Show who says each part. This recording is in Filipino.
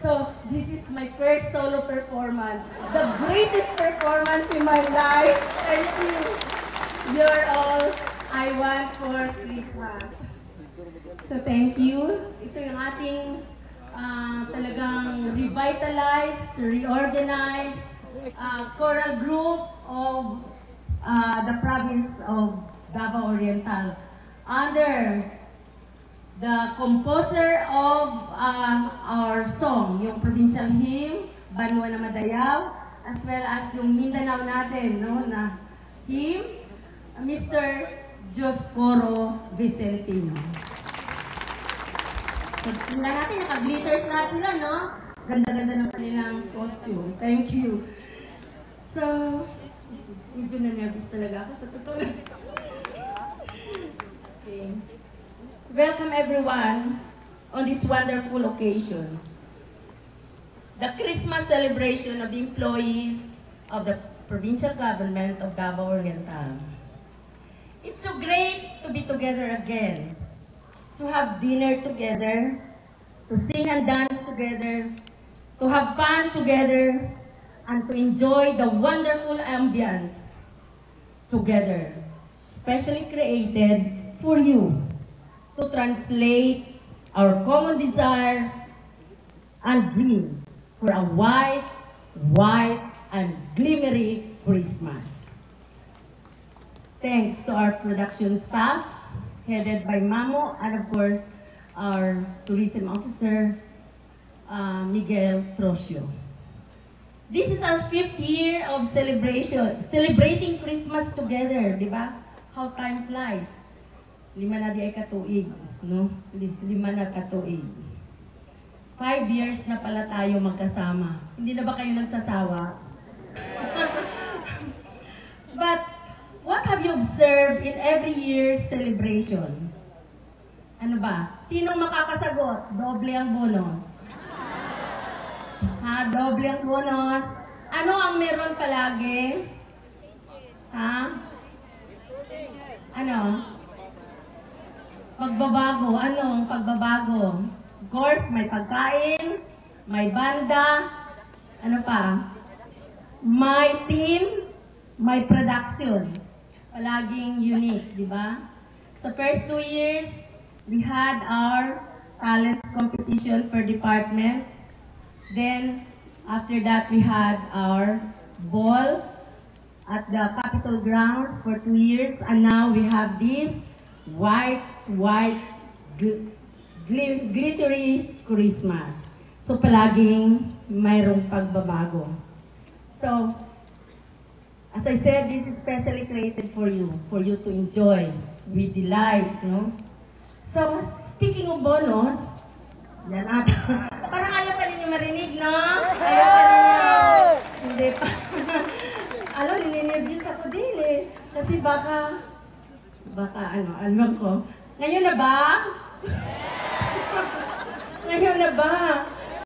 Speaker 1: So this is my first solo performance. The greatest performance in my life. Thank you. You're all I want for Christmas. So thank you. Ito yung ating talagang revitalized, reorganized choral group of the province of Davao Oriental under the composer of our song, yung provincial hymn, Banwa na Madayaw, as well as yung Mindanao natin, no, na hymn, Mr. Joscoro Vicentino. So, tingnan natin, naka-glitters na sila, no? Ganda-ganda ng kanilang costume. Thank you. So, medyo na-nervous talaga ako sa totoo. Okay. Welcome everyone on this wonderful occasion. The Christmas celebration of the employees of the provincial government of Davao Oriental. It's so great to be together again, to have dinner together, to sing and dance together, to have fun together, and to enjoy the wonderful ambience together, specially created for you, to translate our common desire and dream for a white and glimmery Christmas. Thanks to our production staff, headed by Mamo, and of course, our tourism officer, Miguel Trocio. This is our 5th year of celebrating Christmas together, di ba? How time flies. 5 na di ay katuig, no? 5 na katuig. 5 years na pala tayo magkasama. Hindi na ba kayo nagsasawa? But, what have you observed in every year's celebration? Ano ba? Sinong makakasagot? Doble ang bonus. Ha? Doble ang bonus. Ano ang meron palagi? Ha? Ano? Pagbabago. Ano ang pagbabago? Of course, may pagkain, may banda, ano pa? May team, may production. Palaging unique, di ba? Sa first 2 years, we had our talents competition per department. Then, after that, we had our ball at the Capitol grounds for 2 years. And now we have this white, glittery Christmas. So, palaging mayroong pagbabago. So, as I said, this is specially created for you to enjoy with delight, no? So, speaking of bonus, yan natin. Parang ayaw pa ninyo marinig, no? Ayaw pa ninyo. Hindi pa. Alam, nininibis ako din eh. Kasi baka alam ko. Ngayon na ba? Ngayon na ba?